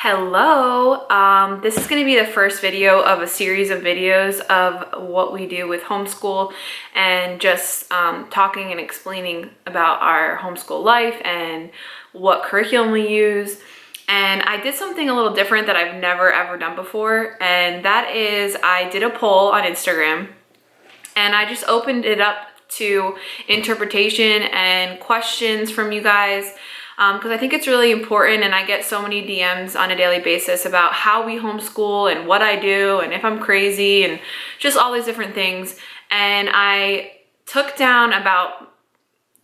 Hello, this is going to be the first video of a series of videos of what we do with homeschool and just talking and explaining about our homeschool life and what curriculum we use. And I did something a little different that I've never ever done before, and that is I did a poll on Instagram and I just opened it up to interpretation and questions from you guys. Because I think it's really important, and I get so many DMs on a daily basis about how we homeschool and what I do and if I'm crazy and just all these different things. And I took down about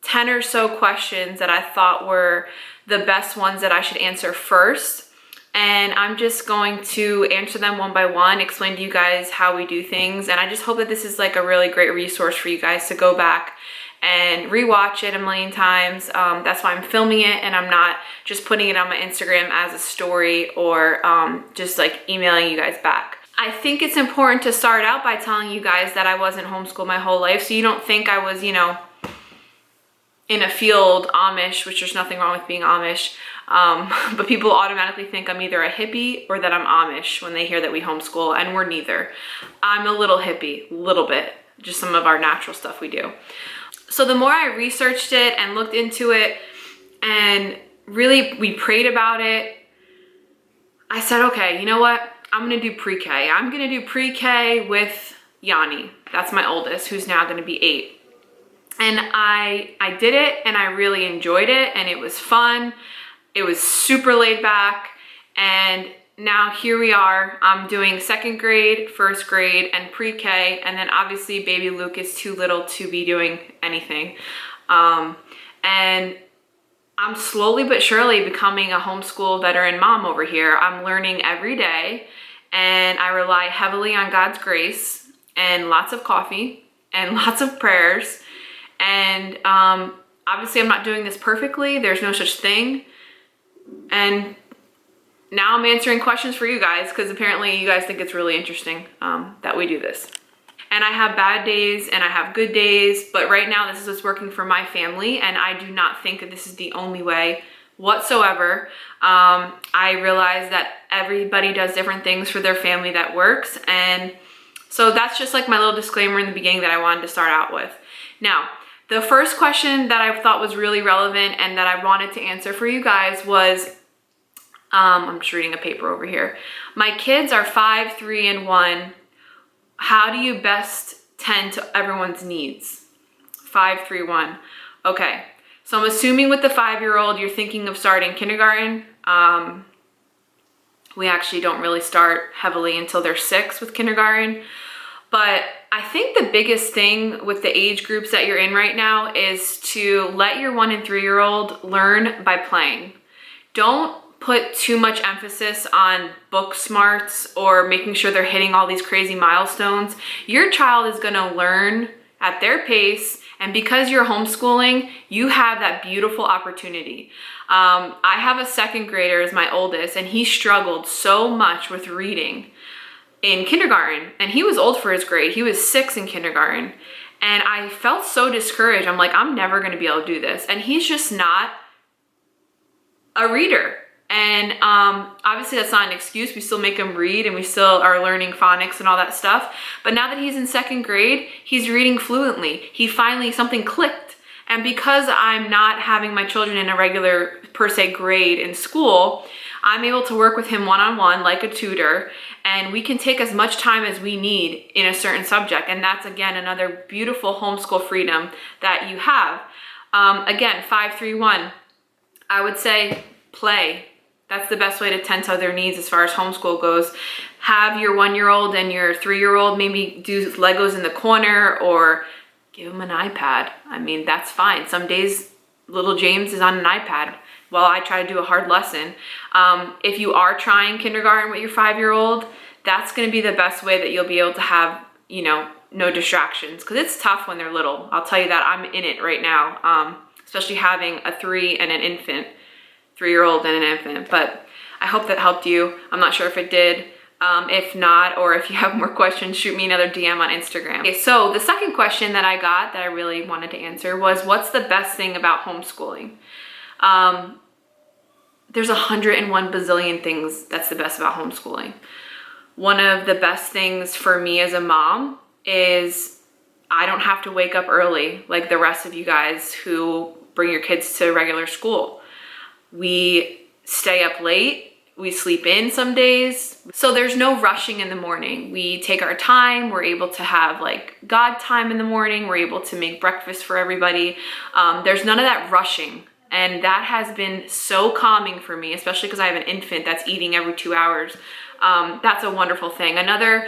10 or so questions that I thought were the best ones that I should answer first. And I'm just going to answer them one by one, explain to you guys how we do things. And I just hope that this is like a really great resource for you guys to go back and rewatch it a million times. That's why I'm filming it, and I'm not just putting it on my Instagram as a story or just like emailing you guys back. I think it's important to start out by telling you guys that I wasn't homeschooled my whole life, so you don't think I was, in a field Amish, which there's nothing wrong with being Amish, but people automatically think I'm either a hippie or that I'm Amish when they hear that we homeschool, and we're neither. I'm a little hippie, a little bit, just some of our natural stuff we do. So the more I researched it and looked into it and really we prayed about it, I said, okay, you know what? I'm gonna do pre-K. I'm gonna do pre-K with Yanni. That's my oldest, who's now gonna be 8. And I did it and I really enjoyed it, and it was fun. It was super laid back, and now here we are. I'm doing 2nd grade, 1st grade, and pre-K, and then obviously baby Luke is too little to be doing anything. And I'm slowly but surely becoming a homeschool veteran mom over here. I'm learning every day, and I rely heavily on God's grace and lots of coffee and lots of prayers. And obviously I'm not doing this perfectly. There's no such thing. And now I'm answering questions for you guys because apparently you guys think it's really interesting that we do this. And I have bad days and I have good days, but right now this is what's working for my family, and I do not think that this is the only way whatsoever. I realize that everybody does different things for their family that works, and so that's just like my little disclaimer in the beginning that I wanted to start out with. Now, the first question that I thought was really relevant and that I wanted to answer for you guys was, I'm just reading a paper over here. My kids are 5, 3, and 1. How do you best tend to everyone's needs? 5, 3, 1. Okay, so I'm assuming with the 5-year-old, you're thinking of starting kindergarten. We actually don't really start heavily until they're 6 with kindergarten. But I think the biggest thing with the age groups that you're in right now is to let your 1 and 3-year-old learn by playing. Don't put too much emphasis on book smarts or making sure they're hitting all these crazy milestones. Your child is gonna learn at their pace, and because you're homeschooling, you have that beautiful opportunity. I have a 2nd grader as my oldest, and he struggled so much with reading in kindergarten, and he was old for his grade. He was 6 in kindergarten, and I felt so discouraged. I'm like, I'm never gonna be able to do this. And he's just not a reader. And obviously that's not an excuse. We still make him read, and we still are learning phonics and all that stuff. But now that he's in 2nd grade, he's reading fluently. He finally, something clicked. And because I'm not having my children in a regular, per se, grade in school, I'm able to work with him one-on-one like a tutor, and we can take as much time as we need in a certain subject. And that's, again, another beautiful homeschool freedom that you have. Again, 5, 3, 1. I would say play. That's the best way to tend to their needs as far as homeschool goes. Have your 1-year-old and your 3-year-old maybe do Legos in the corner, or give them an iPad. I mean, that's fine. Some days little James is on an iPad while I try to do a hard lesson. If you are trying kindergarten with your 5-year-old, that's gonna be the best way that you'll be able to have, no distractions, because it's tough when they're little. I'll tell you that. I'm in it right now, especially having a 3 and an infant. 3-year-old and an infant. But I hope that helped you. I'm not sure if it did. If not, or if you have more questions, shoot me another DM on Instagram. Okay, so the second question that I got that I really wanted to answer was, what's the best thing about homeschooling? there's 101 bazillion things that's the best about homeschooling. One of the best things for me as a mom is I don't have to wake up early like the rest of you guys who bring your kids to regular school. We stay up late. We sleep in some days. So there's no rushing in the morning. We take our time. We're able to have like God time in the morning. We're able to make breakfast for everybody. There's none of that rushing. And that has been so calming for me, especially because I have an infant that's eating every 2 hours. That's a wonderful thing. Another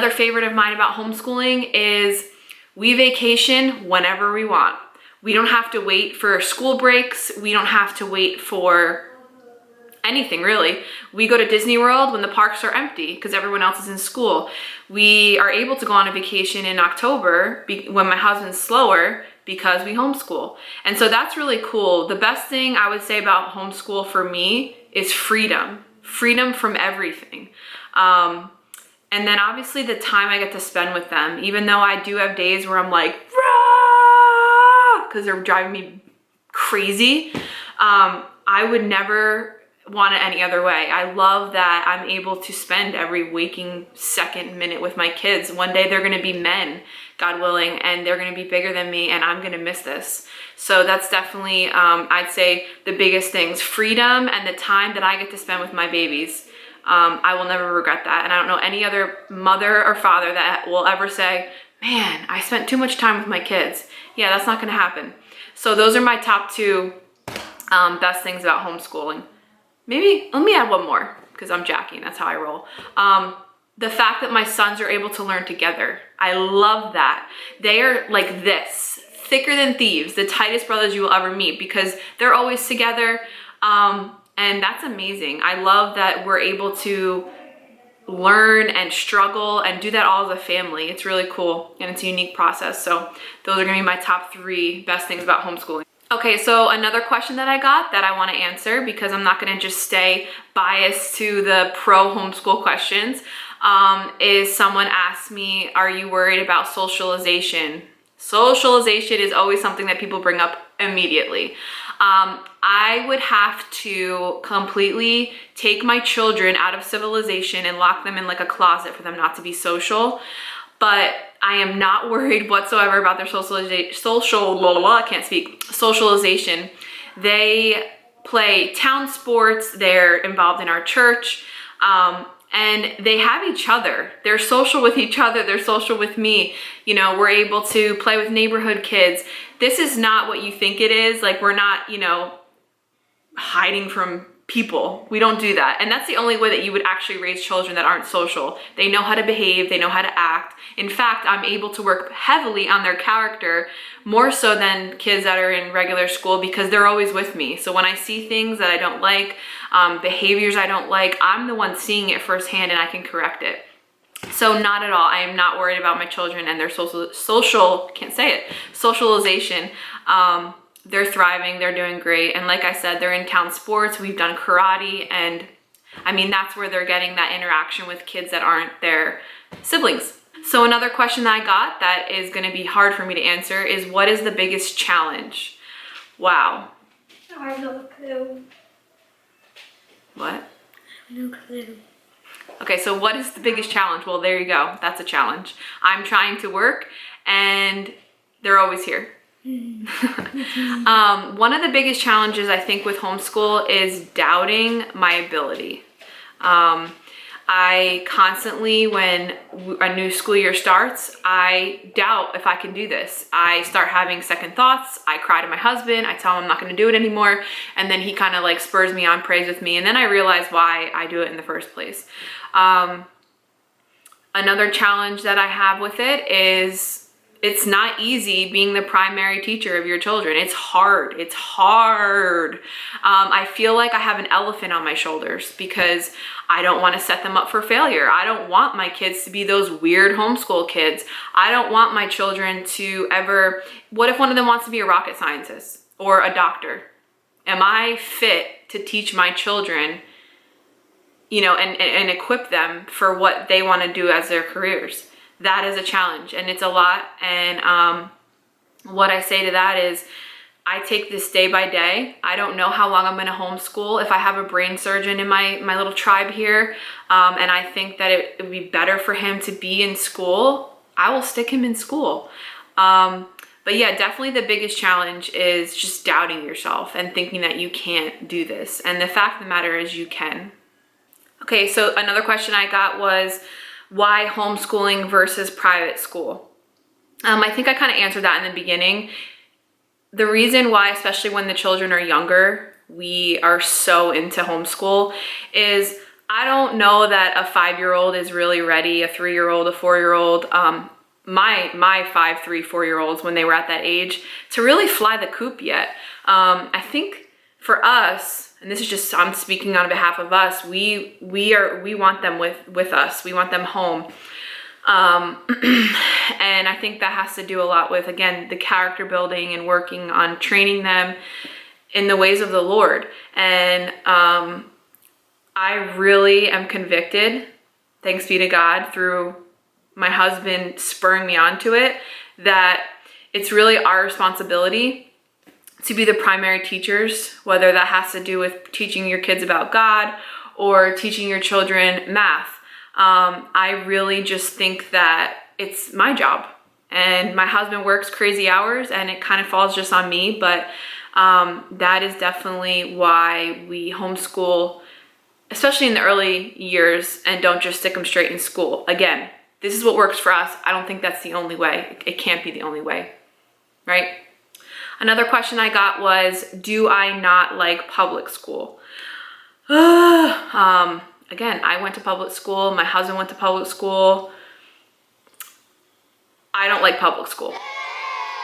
favorite of mine about homeschooling is we vacation whenever we want. We don't have to wait for school breaks. We don't have to wait for anything really. We go to Disney World when the parks are empty because everyone else is in school. We are able to go on a vacation in October when my husband's slower because we homeschool. And so that's really cool. The best thing I would say about homeschool for me is freedom. Freedom from everything. And then obviously the time I get to spend with them, even though I do have days where I'm like, because they're driving me crazy. I would never want it any other way. I love that I'm able to spend every waking second, minute with my kids. One day they're going to be men, God willing, and they're going to be bigger than me, and I'm going to miss this. So that's definitely, I'd say, the biggest things. Freedom and the time that I get to spend with my babies. I will never regret that. And I don't know any other mother or father that will ever say, man, I spent too much time with my kids. Yeah, that's not going to happen. So those are my top two best things about homeschooling. Maybe, let me add one more because I'm Jackie and that's how I roll. The fact that my sons are able to learn together. I love that. They are like this, thicker than thieves, the tightest brothers you will ever meet because they're always together. And that's amazing. I love that we're able to learn and struggle and do that all as a family. It's really cool and it's a unique process. So those are gonna be my top 3 best things about homeschooling. Okay, so another question that I got that I want to answer because I'm not going to just stay biased to the pro homeschool questions is someone asked me, are you worried about socialization? Socialization is always something that people bring up immediately. I would have to completely take my children out of civilization and lock them in like a closet for them not to be social. But I am not worried whatsoever about their socialization. They play town sports, they're involved in our church, and they have each other. They're social with each other, they're social with me. You know, we're able to play with neighborhood kids. This is not what you think it is. Like, we're not, you know, hiding from people. We don't do that. And that's the only way that you would actually raise children that aren't social. They know how to behave, they know how to act. In fact, I'm able to work heavily on their character more so than kids that are in regular school because they're always with me. So when I see things that I don't like, behaviors I don't like, I'm the one seeing it firsthand and I can correct it. So not at all. I am not worried about my children and their socialization. They're thriving, they're doing great. And like I said, they're in town sports. We've done karate. And I mean, that's where they're getting that interaction with kids that aren't their siblings. So another question that I got that is going to be hard for me to answer is, what is the biggest challenge? Wow. I have no clue. What? I have no clue. Okay, so what is the biggest challenge? Well, there you go. That's a challenge. I'm trying to work and they're always here. One of the biggest challenges I think with homeschool is doubting my ability. I constantly, when a new school year starts, I doubt if I can do this. I start having second thoughts. I cry to my husband. I tell him I'm not going to do it anymore. And then he kind of like spurs me on, prays with me. And then I realize why I do it in the first place. Another challenge that I have with it is it's not easy being the primary teacher of your children. It's hard. It's hard. I feel like I have an elephant on my shoulders because I don't want to set them up for failure. I don't want my kids to be those weird homeschool kids. I don't want my children to ever, what if one of them wants to be a rocket scientist or a doctor? Am I fit to teach my children, you know, and equip them for what they want to do as their careers? That is a challenge and it's a lot. And what I say to that is I take this day by day. I don't know how long I'm going to homeschool. If I have a brain surgeon in my little tribe here, and I think that it would be better for him to be in school, I will stick him in school. But yeah, definitely the biggest challenge is just doubting yourself and thinking that you can't do this. And the fact of the matter is you can. Okay, so another question I got was, why homeschooling versus private school? I think I kind of answered that in the beginning. The reason why, especially when the children are younger, we are so into homeschool is I don't know that a 5-year-old is really ready, a 3-year-old, a 4-year-old, my 5, 3, 4-year-olds when they were at that age to really fly the coop yet. I think for us, and this is just, I'm speaking on behalf of us, we want them with us. We want them home. And I think that has to do a lot with, again, the character building and working on training them in the ways of the Lord. And I really am convicted, thanks be to God, through my husband spurring me onto it, that it's really our responsibility to be the primary teachers, whether that has to do with teaching your kids about God or teaching your children math. I really just think that it's my job, and my husband works crazy hours and it kind of falls just on me, but that is definitely why we homeschool, especially in the early years, and don't just stick them straight in school. Again, this is what works for us. I don't think that's the only way. It can't be the only way, right? Another question I got was, do I not like public school? Again, I went to public school. My husband went to public school. I don't like public school.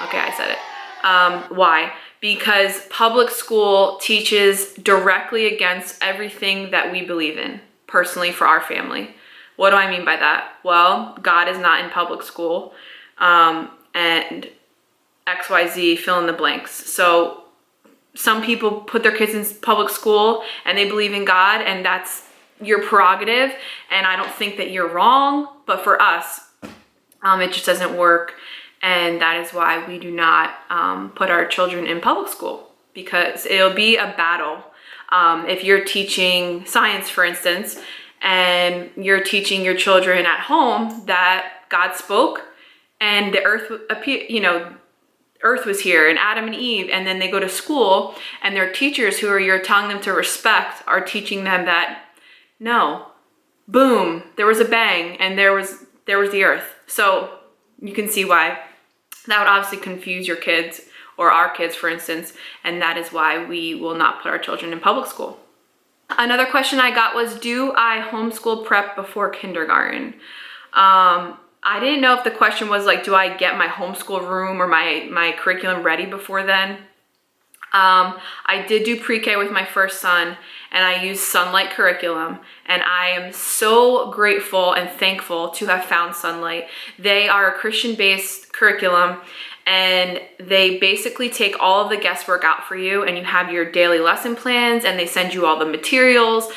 Okay, I said it. Why? Because public school teaches directly against everything that we believe in, personally, for our family. What do I mean by that? Well, God is not in public school, and XYZ, fill in the blanks. So some people put their kids in public school and they believe in God, and that's your prerogative. And I don't think that you're wrong, but for us, it just doesn't work. And that is why we do not put our children in public school, because it'll be a battle. If you're teaching science, for instance, and you're teaching your children at home that God spoke and the earth appeared, earth was here and Adam and Eve, and then they go to school and their teachers, who are you're telling them to respect, are teaching them that no, boom, there was a bang and there was the earth. So you can see why that would obviously confuse your kids, or our kids, for instance, and that is why we will not put our children in public school. Another question I got was, do I homeschool prep before kindergarten? I didn't know if the question was like, do I get my homeschool room or my curriculum ready before then? I did do pre-K with my first son, and I used Sonlight curriculum, and I am so grateful and thankful to have found Sonlight. They are a Christian-based curriculum, and they basically take all of the guesswork out for you, and you have your daily lesson plans, and they send you all the materials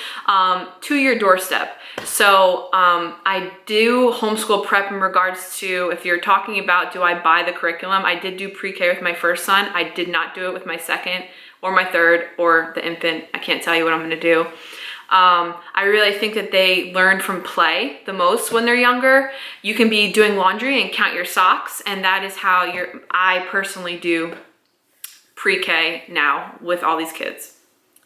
to your doorstep. So I do homeschool prep in regards to, if you're talking about, do I buy the curriculum? I did do pre-K with my first son. I did not do it with my second or my third or the infant. I can't tell you what I'm gonna do. I really think that they learn from play the most when they're younger. You can be doing laundry and count your socks, and that is how I personally do pre-K now with all these kids.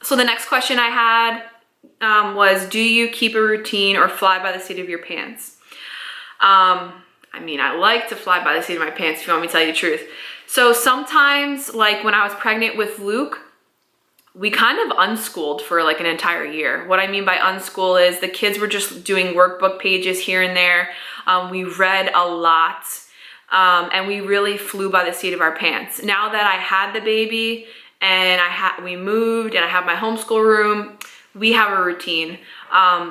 So the next question I had was, do you keep a routine or fly by the seat of your pants? I mean, I like to fly by the seat of my pants, if you want me to tell you the truth. So sometimes, like when I was pregnant with Luke, we kind of unschooled for like an entire year. What I mean by unschool is the kids were just doing workbook pages here and there. We read a lot, and we really flew by the seat of our pants. Now that I had the baby and we moved and I have my homeschool room, we have a routine.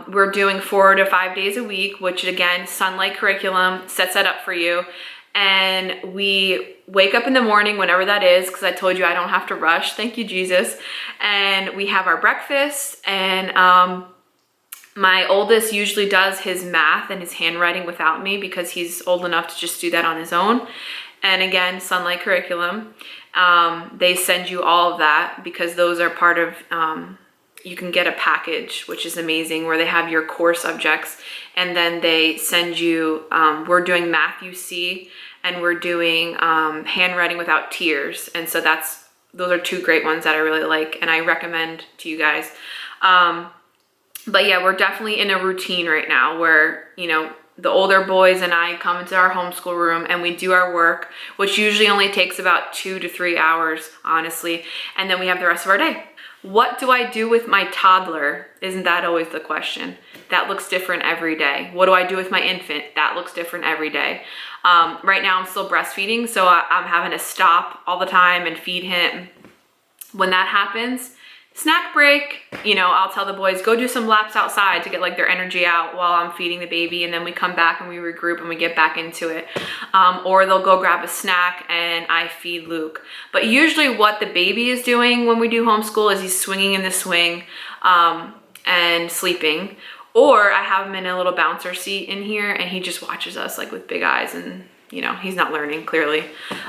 We're doing 4 to 5 days a week, which again, Sonlight curriculum sets that up for you. And we wake up in the morning, whenever that is, because I told you I don't have to rush, thank you, Jesus. And we have our breakfast, and my oldest usually does his math and his handwriting without me, because he's old enough to just do that on his own. and again, Sonlight curriculum. They send you all of that because those are part of, you can get a package, which is amazing, where they have your core subjects, and then they send you, we're doing Math UC, and we're doing handwriting without tears. And so those are two great ones that I really like and I recommend to you guys. But yeah, we're definitely in a routine right now where, you know, the older boys and I come into our homeschool room and we do our work, which usually only takes about 2 to 3 hours, honestly. And then we have the rest of our day. What do I do with my toddler? Isn't that always the question? That looks different every day. What do I do with my infant? That looks different every day. Right now I'm still breastfeeding, so I'm having to stop all the time and feed him. When that happens, snack break, you know, I'll tell the boys, go do some laps outside to get like their energy out while I'm feeding the baby, and then we come back and we regroup and we get back into it. Or they'll go grab a snack and I feed Luke. But usually what the baby is doing when we do homeschool is he's swinging in the swing and sleeping. Or I have him in a little bouncer seat in here and he just watches us like with big eyes, and you know, he's not learning clearly.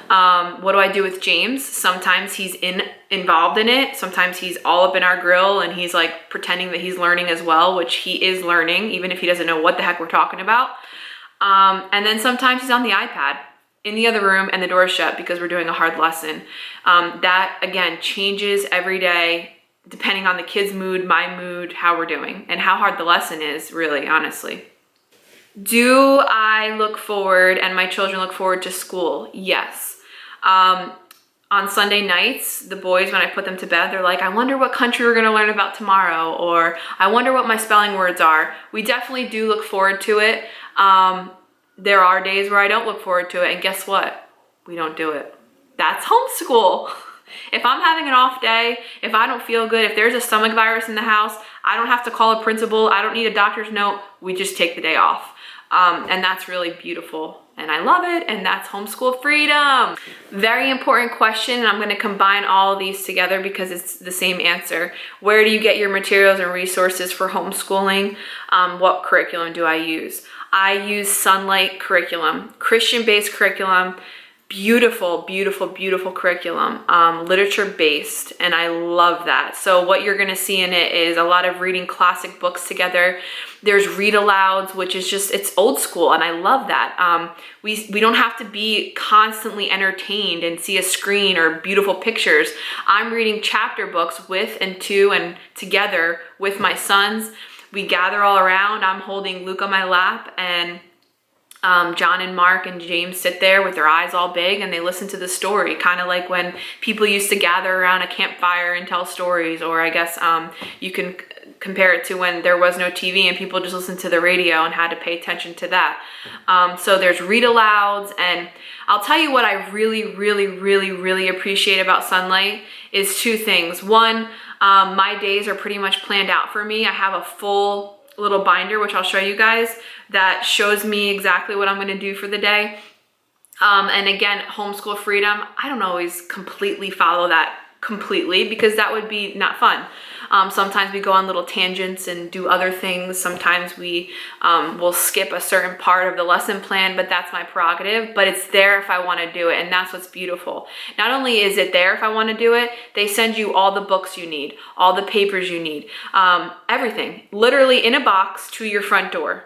What do I do with James? Sometimes he's involved in it. Sometimes he's all up in our grill and he's like pretending that he's learning as well, which he is learning, even if he doesn't know what the heck we're talking about. And then sometimes he's on the iPad in the other room and the door is shut because we're doing a hard lesson. That again changes every day depending on the kid's mood, my mood, how we're doing, and how hard the lesson is, really, honestly. Do I look forward and my children look forward to school? Yes. On Sunday nights, the boys, when I put them to bed, they're like, I wonder what country we're going to learn about tomorrow, or I wonder what my spelling words are. We definitely do look forward to it. There are days where I don't look forward to it, and guess what? We don't do it. That's homeschool. If I'm having an off day, if I don't feel good, if there's a stomach virus in the house, I don't have to call a principal. I don't need a doctor's note. We just take the day off. And that's really beautiful and I love it. And that's homeschool freedom. Very important question. And I'm going to combine all of these together because it's the same answer. Where do you get your materials and resources for homeschooling? What curriculum do I use? I use Sonlight curriculum, Christian-based curriculum. Beautiful, beautiful, beautiful curriculum, literature-based, and I love that. So what you're gonna see in it is a lot of reading classic books together. There's read-alouds, which is just, it's old school, and I love that. We don't have to be constantly entertained and see a screen or beautiful pictures. I'm reading chapter books with and to and together with my sons. We gather all around. I'm holding Luke on my lap, and John and Mark and James sit there with their eyes all big and they listen to the story, kind of like when people used to gather around a campfire and tell stories, or I guess you can compare it to when there was no TV and people just listened to the radio and had to pay attention to that. So there's read-alouds, and I'll tell you what I really, really, really, really appreciate about Sonlight is two things. One, my days are pretty much planned out for me. I have a full little binder, which I'll show you guys, that shows me exactly what I'm going to do for the day. And again, homeschool freedom, I don't always completely follow that completely because that would be not fun. Sometimes we go on little tangents and do other things. Sometimes we will skip a certain part of the lesson plan, but that's my prerogative. But it's there if I want to do it, and that's what's beautiful. Not only is it there if I want to do it, they send you all the books you need, all the papers you need, everything, literally in a box to your front door.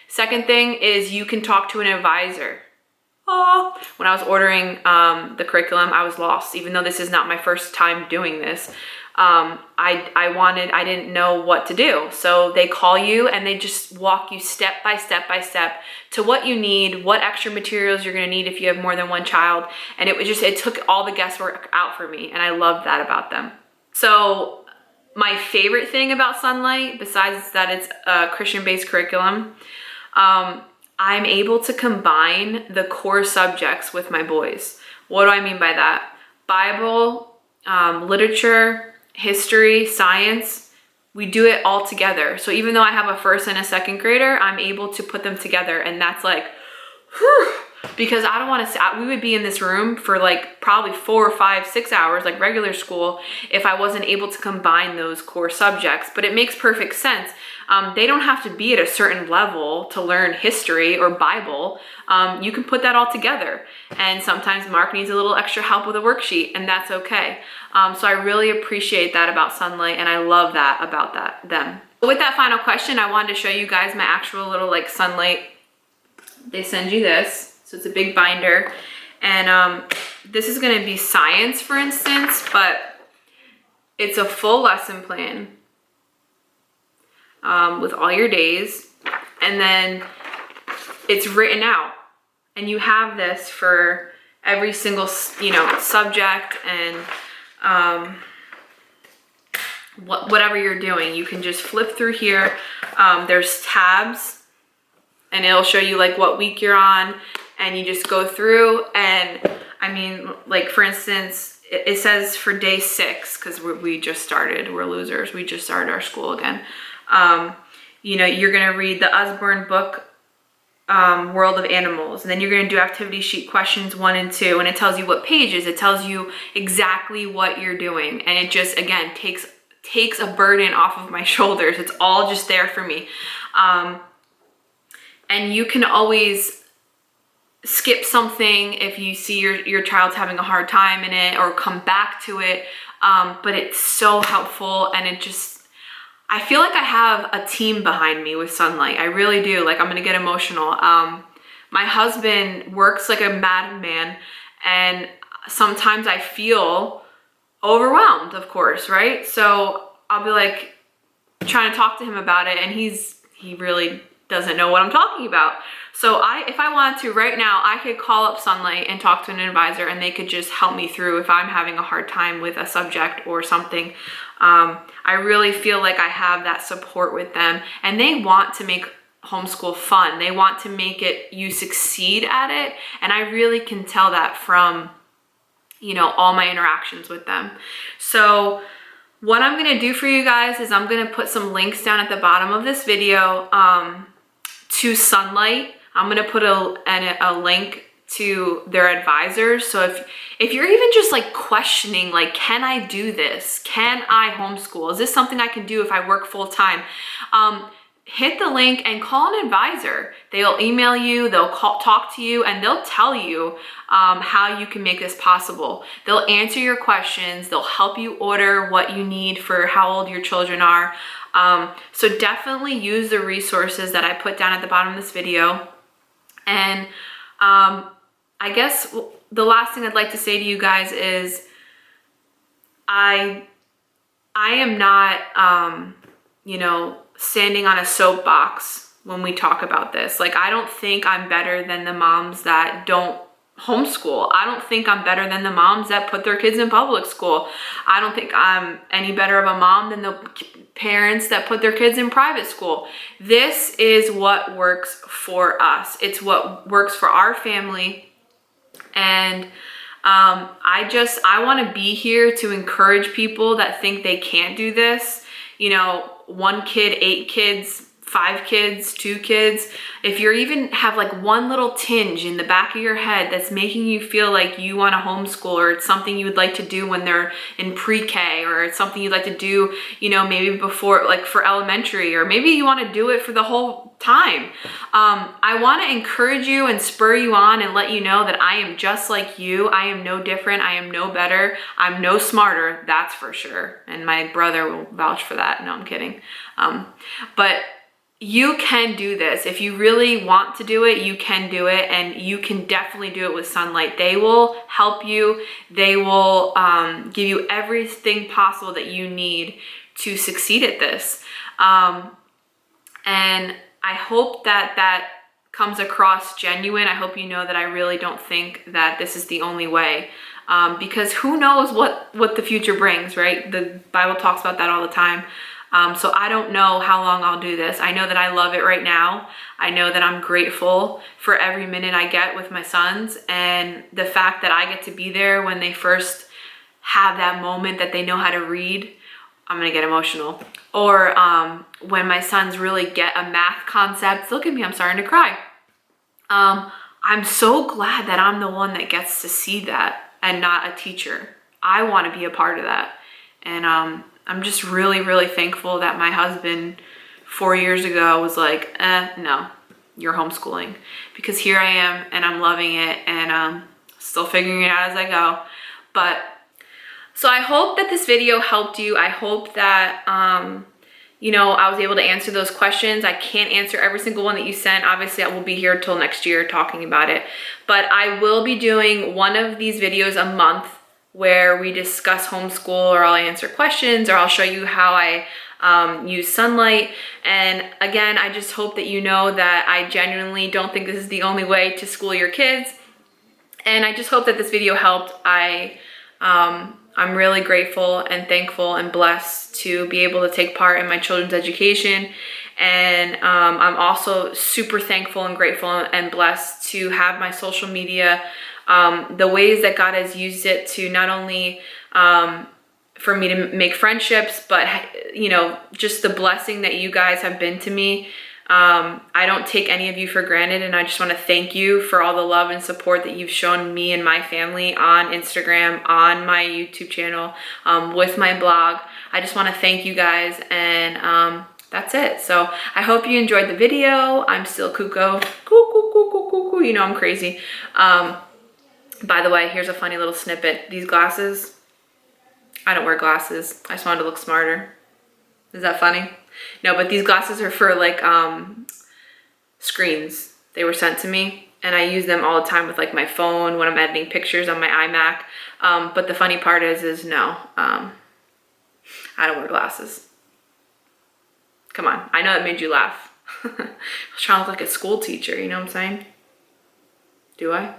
Second thing is you can talk to an advisor. When I was ordering the curriculum, I was lost. Even though this is not my first time doing this, I didn't know what to do. So they call you and they just walk you step by step by step to what you need, what extra materials you're gonna need if you have more than one child. And it took all the guesswork out for me, and I love that about them. So my favorite thing about Sonlight, besides that it's a Christian-based curriculum, I'm able to combine the core subjects with my boys. What do I mean by that? Bible, literature, history, science, we do it all together. So even though I have a first and a second grader, I'm able to put them together, and that's like, whew, because I don't want to, we would be in this room for like probably 4 or 5, 6 hours, like regular school, if I wasn't able to combine those core subjects. But it makes perfect sense. They don't have to be at a certain level to learn history or Bible. You can put that all together. And sometimes Mark needs a little extra help with a worksheet, and that's okay. So I really appreciate that about Sonlight, and I love that about them. With that final question, I wanted to show you guys my actual little like Sonlight. They send you this, so it's a big binder. And this is gonna be science, for instance, but it's a full lesson plan with all your days. And then it's written out. And you have this for every single, subject and whatever you're doing. You can just flip through here. There's tabs, and it'll show you like what week you're on, and you just go through. And I mean, like for instance, it says for day 6, because we just started. We're losers. We just started our school again. You're gonna read the Usborne book, World of Animals, and then you're going to do activity sheet questions 1 and 2, and it tells you what pages. It tells you exactly what you're doing, and it just again takes a burden off of my shoulders. It's all just there for me. And you can always skip something if you see your child's having a hard time in it, or come back to it. But it's so helpful, and I feel like I have a team behind me with Sonlight. I really do. Like, I'm gonna get emotional. My husband works like a madman, and sometimes I feel overwhelmed, of course, right? So I'll be like trying to talk to him about it, and he really doesn't know what I'm talking about. So if I wanted to right now, I could call up Sonlight and talk to an advisor, and they could just help me through if I'm having a hard time with a subject or something. I really feel like I have that support with them, and they want to make homeschool fun. They want to make you succeed at it. And I really can tell that from, all my interactions with them. So what I'm going to do for you guys is I'm going to put some links down at the bottom of this video, to Sonlight. I'm going to put a link to their advisors. So if you're even just like questioning, like, can I do this? Can I homeschool? Is this something I can do if I work full time? Hit the link and call an advisor. They'll email you, they'll talk to you, and they'll tell you how you can make this possible. They'll answer your questions. They'll help you order what you need for how old your children are. So definitely use the resources that I put down at the bottom of this video. And I guess the last thing I'd like to say to you guys is I am not, standing on a soapbox when we talk about this. Like, I don't think I'm better than the moms that don't homeschool. I don't think I'm better than the moms that put their kids in public school. I don't think I'm any better of a mom than the parents that put their kids in private school. This is what works for us. It's what works for our family. And I want to be here to encourage people that think they can't do this. 1 kid, 8 kids, 5 kids, 2 kids. If you're even have like one little tinge in the back of your head that's making you feel like you want to homeschool, or it's something you would like to do when they're in pre-K, or it's something you'd like to do, maybe before, like for elementary, or maybe you want to do it for the whole time. I want to encourage you and spur you on and let you know that I am just like you. I am no different. I am no better. I'm no smarter. That's for sure. And my brother will vouch for that. No, I'm kidding. But you can do this. If you really want to do it, you can do it, and you can definitely do it with Sonlight. They will help you. They will give you everything possible that you need to succeed at this. And I hope that comes across genuine. I hope you know that I really don't think that this is the only way, because who knows what the future brings, right? The Bible talks about that all the time. So I don't know how long I'll do this. I know that I love it right now. I know that I'm grateful for every minute I get with my sons, and the fact that I get to be there when they first have that moment that they know how to read. I'm gonna get emotional. Or when my sons really get a math concept. Look at me, I'm starting to cry. I'm so glad that I'm the one that gets to see that and not a teacher. I want to be a part of that. And I'm just really, really thankful that my husband 4 years ago was like, no, you're homeschooling. Because here I am and I'm loving it and still figuring it out as I go. But so I hope that this video helped you. I hope that, you know, I was able to answer those questions. I can't answer every single one that you sent. Obviously, I will be here till next year talking about it. But I will be doing one of these videos a month where we discuss homeschool, or I'll answer questions, or I'll show you how I use Sonlight. And again, I just hope that you know that I genuinely don't think this is the only way to school your kids. And I just hope that this video helped. I'm really grateful and thankful and blessed to be able to take part in my children's education. And I'm also super thankful and grateful and blessed to have my social media, the ways that God has used it to not only for me to make friendships, but, you know, just the blessing that you guys have been to me. I don't take any of you for granted, and I just want to thank you for all the love and support that you've shown me and my family on Instagram, on my YouTube channel, with my blog. I just want to thank you guys, and that's it. So I hope you enjoyed the video. I'm still cuckoo. You know I'm crazy. By the way, here's a funny little snippet. These glasses, I don't wear glasses. I just wanted to look smarter. Is that funny? No, but these glasses are for like screens. They were sent to me and I use them all the time with like my phone when I'm editing pictures on my iMac. But the funny part is no, I don't wear glasses. Come on, I know that made you laugh. I was trying to look like a school teacher, you know what I'm saying? Do I?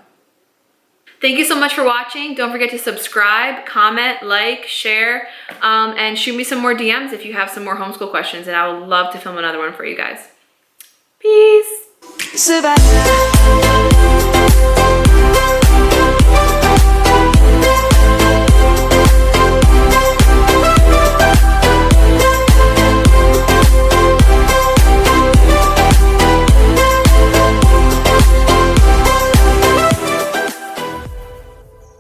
Thank you so much for watching. Don't forget to subscribe, comment, like, share, and shoot me some more DMs if you have some more homeschool questions, and I would love to film another one for you guys. Peace.